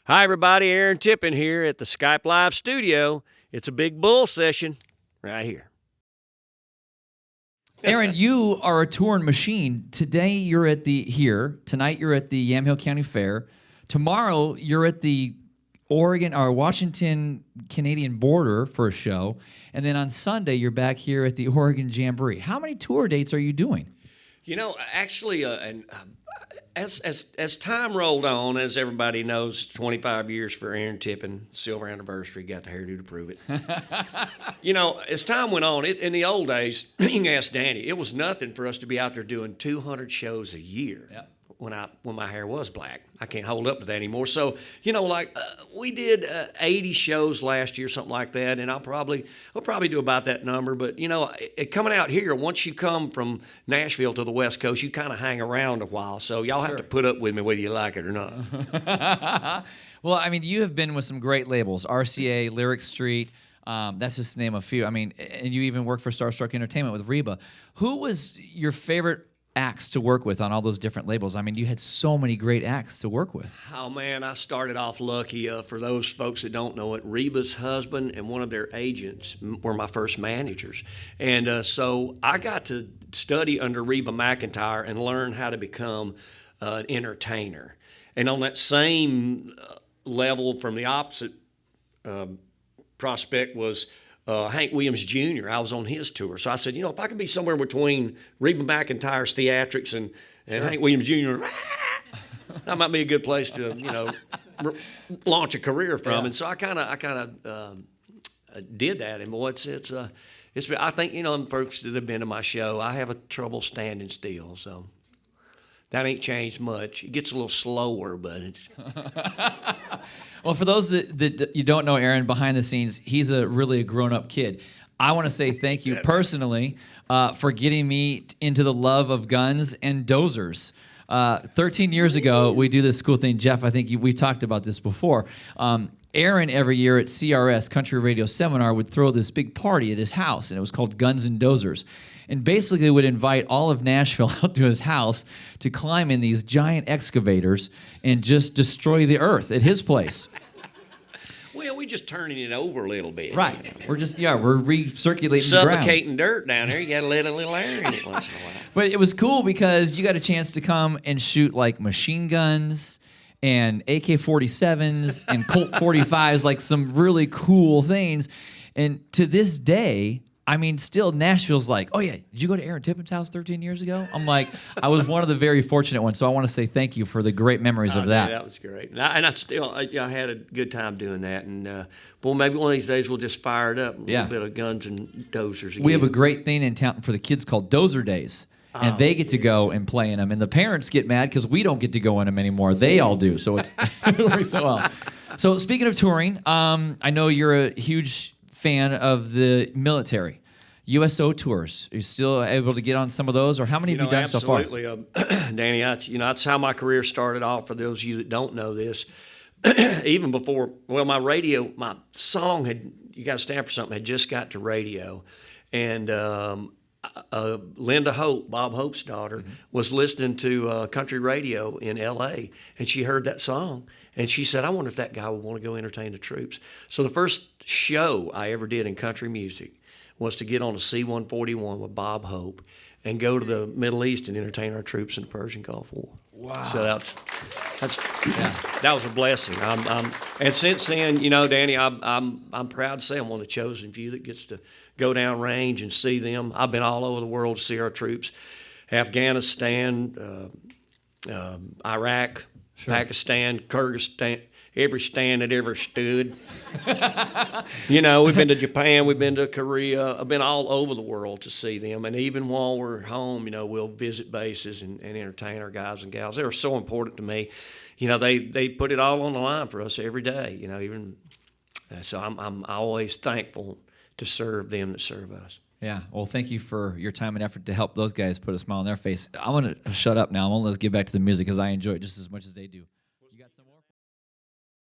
Hi, everybody. Aaron Tippin here at the Skype Live studio. It's a big bull session right here. Aaron, you are a touring machine. Today you're at tonight you're at the Yamhill County Fair. Tomorrow you're at the Oregon or Washington Canadian border for a show. And then on Sunday you're back here at the Oregon Jamboree. How many tour dates are you doing? You know, actually, as time rolled on, as everybody knows, 25 years for Aaron Tippin, silver anniversary, got the hairdo to prove it. You know, as time went on, in the old days, you can ask Danny, it was nothing for us to be out there doing 200 shows a year. Yep. When my hair was black. I can't hold up to that anymore. So, you know, we did 80 shows last year, something like that, and I'll probably do about that number. But, you know, coming out here, once you come from Nashville to the West Coast, you kind of hang around a while. So y'all have to put up with me whether you like it or not. Well, I mean, you have been with some great labels, RCA, Lyric Street. That's just to name a few. I mean, and you even worked for Starstruck Entertainment with Reba. Who was your favorite acts to work with on all those different labels? I mean, you had so many great acts to work with. Oh, man, I started off lucky. For those folks that don't know it, Reba's husband and one of their agents were my first managers. And so I got to study under Reba McEntire and learn how to become an entertainer. And on that same level from the opposite prospect was Hank Williams Jr. I was on his tour. So I said, you know, if I could be somewhere between Reba McEntire's theatrics and Hank Williams Jr., that might be a good place to, you know, launch a career from. Yeah. And so I kind of did that. And boy, it's I think, you know, folks that have been to my show, I have a trouble standing still. So that ain't changed much. It gets a little slower, but it's... Well, for those that you don't know Aaron, behind the scenes, he's really a grown-up kid. I want to say thank you personally for getting me into the love of guns and dozers. 13 years ago, we do this cool thing. Jeff, I think we talked about this before. Aaron, every year at CRS, Country Radio Seminar, would throw this big party at his house, and it was called Guns and Dozers. And basically would invite all of Nashville out to his house to climb in these giant excavators and just destroy the earth at his place. Well, we're just turning it over a little bit. Right. You know. We're recirculating Suffocating dirt down there. You got to let a little air in it once in a while. But it was cool because you got a chance to come and shoot like machine guns and AK-47s and Colt 45s, like some really cool things. And to this day, I mean, still Nashville's like, oh yeah, did you go to Aaron Tippin's house 13 years ago? I'm like, I was one of the very fortunate ones, so I want to say thank you for the great memories of that. Yeah, that was great. And I had a good time doing that. And well, maybe one of these days we'll just fire it up, a little bit of guns and dozers again. We have a great thing in town for the kids called Dozer Days. And they get to go and play in them. And the parents get mad because we don't get to go in them anymore. They all do. So it works so well. So speaking of touring, I know you're a huge fan of the military. USO tours. Are you still able to get on some of those? Or how many have you done so far? Absolutely. Danny, that's how my career started off, for those of you that don't know this. Even before, well, my song You Gotta Stand for Something, had just got to radio. And Linda Hope, Bob Hope's daughter, was listening to country radio in L.A., and she heard that song, and she said, I wonder if that guy would want to go entertain the troops. So the first show I ever did in country music was to get on a C-141 with Bob Hope and go to the Middle East and entertain our troops in the Persian Gulf War. Wow. So that was a blessing. And since then, you know, Danny, I'm proud to say I'm one of the chosen few that gets to go down range and see them. I've been all over the world to see our troops. Afghanistan, Iraq, Pakistan, Kyrgyzstan, every stand that ever stood. You know, we've been to Japan, we've been to Korea. I've been all over the world to see them. And even while we're home, you know, we'll visit bases and entertain our guys and gals. They're so important to me. You know, they put it all on the line for us every day. You know, even so, I'm always thankful to serve them that serve us. Yeah, well, thank you for your time and effort to help those guys put a smile on their face. I want to shut up now. I want to let's get back to the music because I enjoy it just as much as they do.